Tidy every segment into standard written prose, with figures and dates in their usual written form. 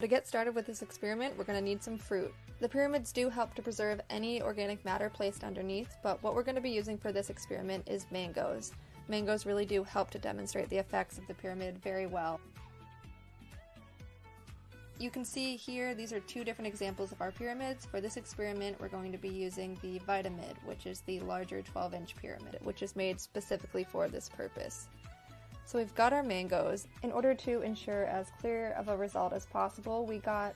To get started with this experiment, we're going to need some fruit. The pyramids do help to preserve any organic matter placed underneath, but what we're going to be using for this experiment is mangoes. Mangoes really do help to demonstrate the effects of the pyramid very well. You can see here, these are two different examples of our pyramids. For this experiment, we're going to be using the Vitamid, which is the larger 12-inch pyramid, which is made specifically for this purpose. So we've got our mangoes. In order to ensure as clear of a result as possible, we got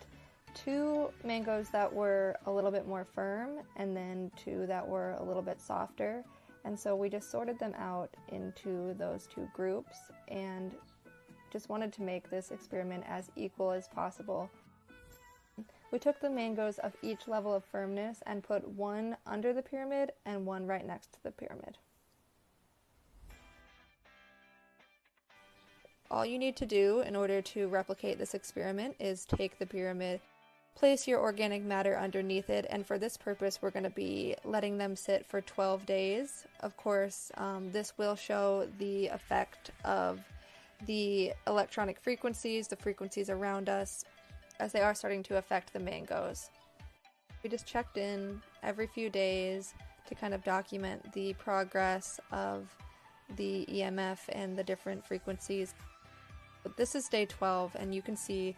2 mangoes that were a little bit more firm and then 2 that were a little bit softer. And so we just sorted them out into those 2 groups and just wanted to make this experiment as equal as possible. We took the mangoes of each level of firmness and put one under the pyramid and one right next to the pyramid. All you need to do in order to replicate this experiment is take the pyramid, place your organic matter underneath it, and for this purpose we're going to be letting them sit for 12 days. Of course, this will show the effect of the electronic frequencies, the frequencies around us, as they are starting to affect the mangoes. We just checked in every few days to kind of document the progress of the EMF and the different frequencies. But this is day 12, and you can see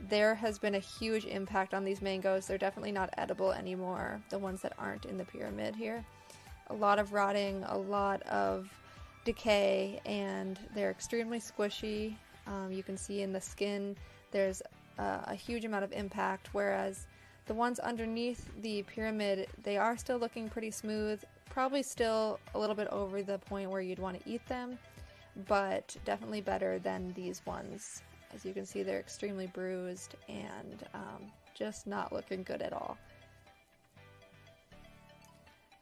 there has been a huge impact on these mangoes. They're definitely not edible anymore, the ones that aren't in the pyramid here. A lot of rotting, a lot of decay, and they're extremely squishy. You can see in the skin there's a huge amount of impact, whereas the ones underneath the pyramid, they are still looking pretty smooth, probably still a little bit over the point where you'd want to eat them, but definitely better than these ones. As you can see, they're extremely bruised and just not looking good at all.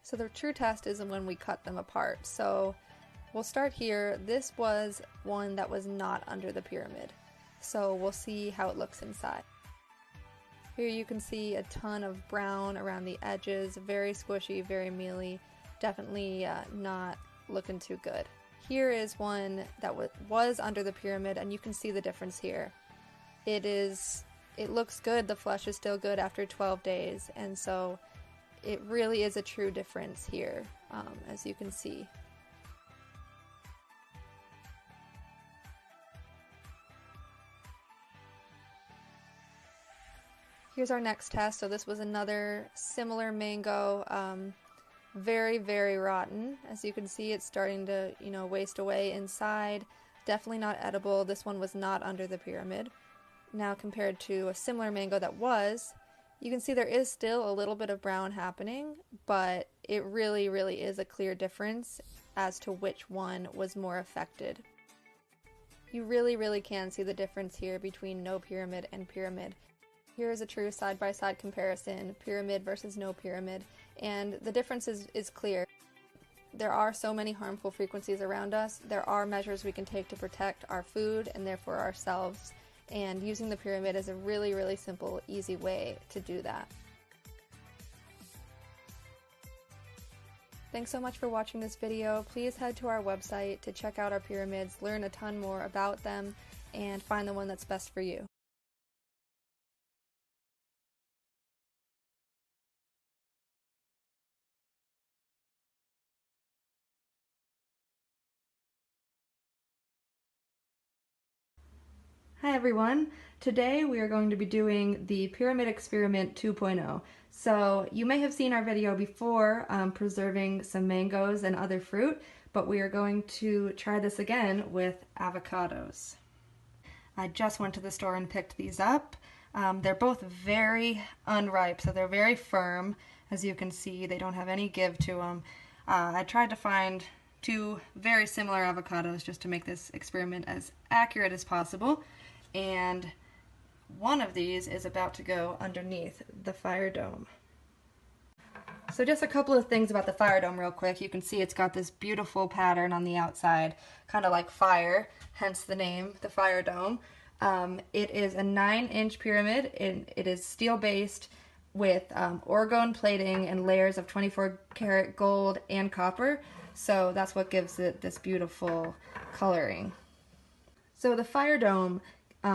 So the true test is when we cut them apart. So we'll start here. This was one that was not under the pyramid, so we'll see how it looks inside. Here you can see a ton of brown around the edges, very squishy, very mealy, definitely not looking too good. Here is one that was under the pyramid, and you can see the difference here. It looks good, the flesh is still good after 12 days, and so it really is a true difference here, as you can see. Here's our next test. So this was another similar mango, very, very rotten. As you can see, it's starting to, waste away inside. Definitely not edible. This one was not under the pyramid. Now compared to a similar mango that was, you can see there is still a little bit of brown happening, but it really, really is a clear difference as to which one was more affected. You really, really can see the difference here between no pyramid and pyramid. Here is a true side-by-side comparison, pyramid versus no pyramid, and the difference is clear. There are so many harmful frequencies around us. There are measures we can take to protect our food and therefore ourselves, and using the pyramid is a really, really simple, easy way to do that. Thanks so much for watching this video. Please head to our website to check out our pyramids, learn a ton more about them, and find the one that's best for you. Hi everyone! Today we are going to be doing the Pyramid Experiment 2.0. So you may have seen our video before preserving some mangoes and other fruit, but we are going to try this again with avocados. I just went to the store and picked these up. They're both very unripe, so they're very firm. As you can see, they don't have any give to them. I tried to find 2 very similar avocados just to make this experiment as accurate as possible. And one of these is about to go underneath the fire dome. So just a couple of things about the fire dome real quick. You can see it's got this beautiful pattern on the outside, kind of like fire, hence the name, the fire dome. It is a 9-inch pyramid. It is steel based with orgone plating and layers of 24 karat gold and copper. So that's what gives it this beautiful coloring. So the fire dome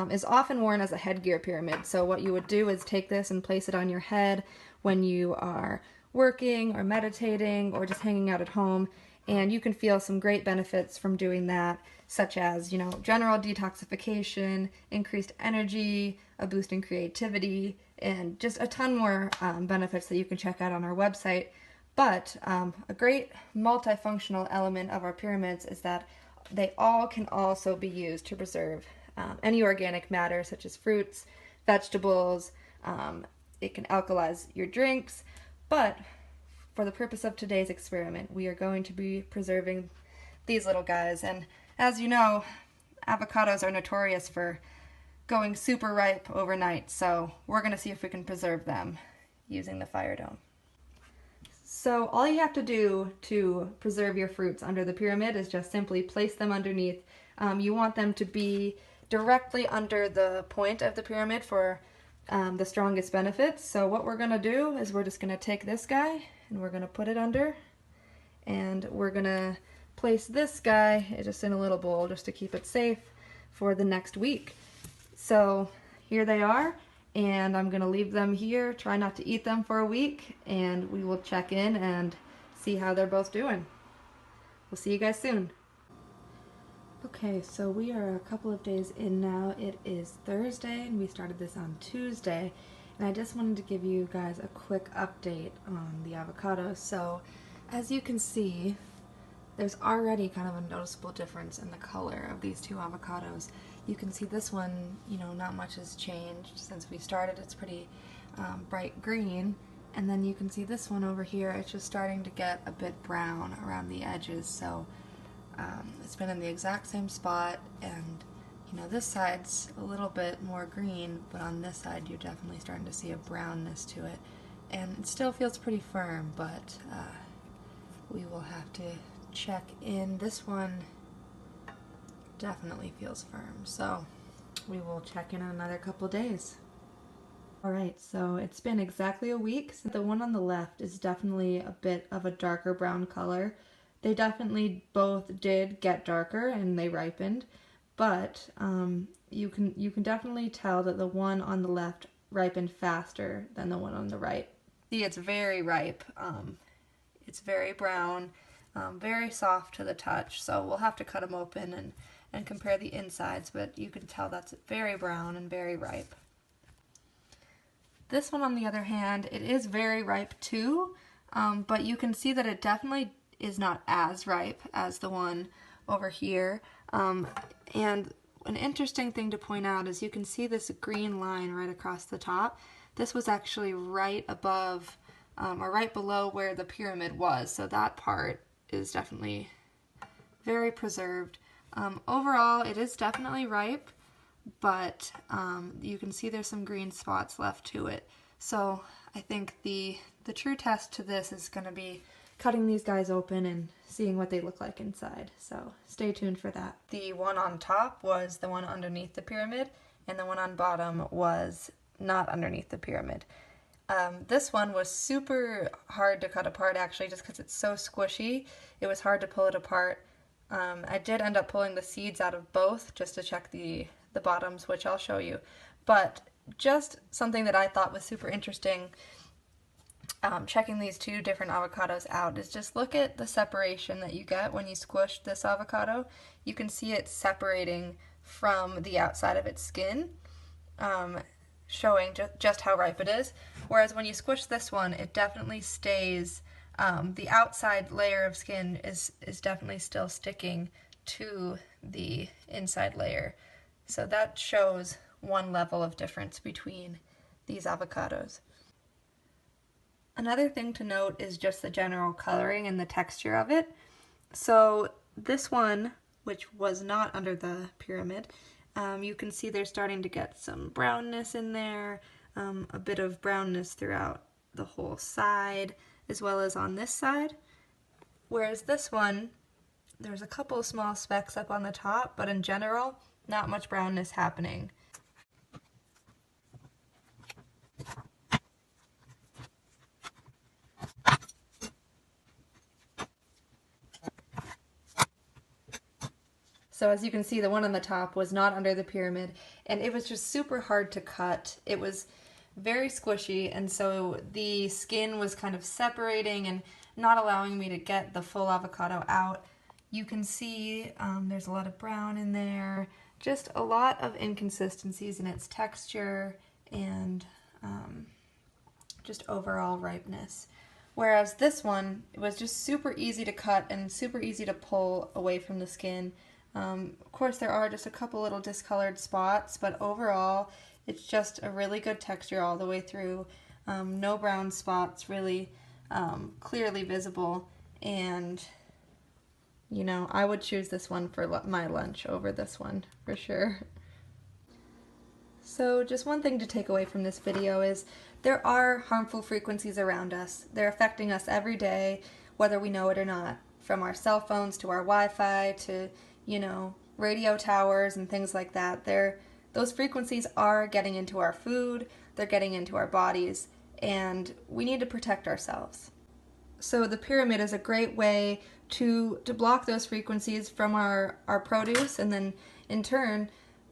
is often worn as a headgear pyramid. So what you would do is take this and place it on your head when you are working or meditating or just hanging out at home, and you can feel some great benefits from doing that, such as, you know, general detoxification, increased energy, a boost in creativity, and just a ton more benefits that you can check out on our website. But a great multifunctional element of our pyramids is that they all can also be used to preserve any organic matter, such as fruits, vegetables. It can alkalize your drinks, but for the purpose of today's experiment, we are going to be preserving these little guys. And as you know, avocados are notorious for going super ripe overnight, so we're going to see if we can preserve them using the fire dome. So all you have to do to preserve your fruits under the pyramid is just simply place them underneath. You want them to be directly under the point of the pyramid for the strongest benefits. So what we're going to do is we're just going to take this guy and we're going to put it under, and we're going to place this guy just in a little bowl just to keep it safe for the next week. So here they are, and I'm going to leave them here, try not to eat them for a week, and we will check in and see how they're both doing. We'll see you guys soon. Okay, so we are a couple of days in now. It is Thursday, and we started this on Tuesday, and I just wanted to give you guys a quick update on the avocados. So as you can see, there's already kind of a noticeable difference in the color of these two avocados. You can see this one, you know, not much has changed since we started. It's pretty bright green. And then you can see this one over here, it's just starting to get a bit brown around the edges. So it's been in the exact same spot, and you know, this side's a little bit more green, but on this side you're definitely starting to see a brownness to it. And it still feels pretty firm, but we will have to check in. This one definitely feels firm, so we will check in another couple days. Alright, so it's been exactly a week. So the one on the left is definitely a bit of a darker brown color. They definitely both did get darker and they ripened, but you can definitely tell that the one on the left ripened faster than the one on the right. See, it's very ripe. It's very brown, very soft to the touch, so we'll have to cut them open and compare the insides, but you can tell that's very brown and very ripe. This one, on the other hand, it is very ripe too, but you can see that it definitely is not as ripe as the one over here. And an interesting thing to point out is you can see this green line right across the top. This was actually right above or right below where the pyramid was, so that part is definitely very preserved. Overall, it is definitely ripe, but you can see there's some green spots left to it. So I think the true test to this is going to be cutting these guys open and seeing what they look like inside. So stay tuned for that. The one on top was the one underneath the pyramid, and the one on bottom was not underneath the pyramid. This one was super hard to cut apart, actually, just because it's so squishy. It was hard to pull it apart. I did end up pulling the seeds out of both just to check the bottoms, which I'll show you. But just something that I thought was super interesting, checking these two different avocados out, is just look at the separation that you get when you squish this avocado. You can see it separating from the outside of its skin, showing just how ripe it is. Whereas when you squish this one, it definitely stays, the outside layer of skin is definitely still sticking to the inside layer. So that shows one level of difference between these avocados. Another thing to note is just the general coloring and the texture of it. So this one, which was not under the pyramid, you can see they're starting to get some brownness in there, a bit of brownness throughout the whole side, as well as on this side. Whereas this one, there's a couple of small specks up on the top, but in general, not much brownness happening. So as you can see, the one on the top was not under the pyramid, and it was just super hard to cut. It was very squishy, and so the skin was kind of separating and not allowing me to get the full avocado out. You can see there's a lot of brown in there, just a lot of inconsistencies in its texture and just overall ripeness. Whereas this one, it was just super easy to cut and super easy to pull away from the skin. Of course, there are just a couple little discolored spots, but overall, it's just a really good texture all the way through. No brown spots really clearly visible, and you know, I would choose this one for my lunch over this one for sure. So just one thing to take away from this video is there are harmful frequencies around us. They're affecting us every day, whether we know it or not. From our cell phones to our Wi-Fi to, you know, radio towers and things like that. Those frequencies are getting into our food, they're getting into our bodies, and we need to protect ourselves. So the pyramid is a great way to block those frequencies from our produce, and then in turn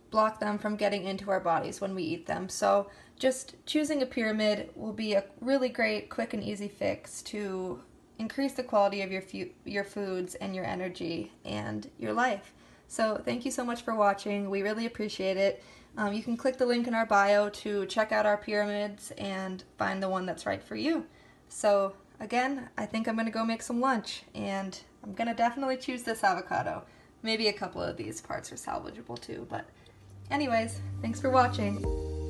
block them from getting into our bodies when we eat them. So just choosing a pyramid will be a really great, quick and easy fix to increase the quality of your foods and your energy and your life. So thank you so much for watching. We really appreciate it. You can click the link in our bio to check out our pyramids and find the one that's right for you. So again, I think I'm going to go make some lunch, and I'm going to definitely choose this avocado. Maybe a couple of these parts are salvageable too, but anyways, thanks for watching.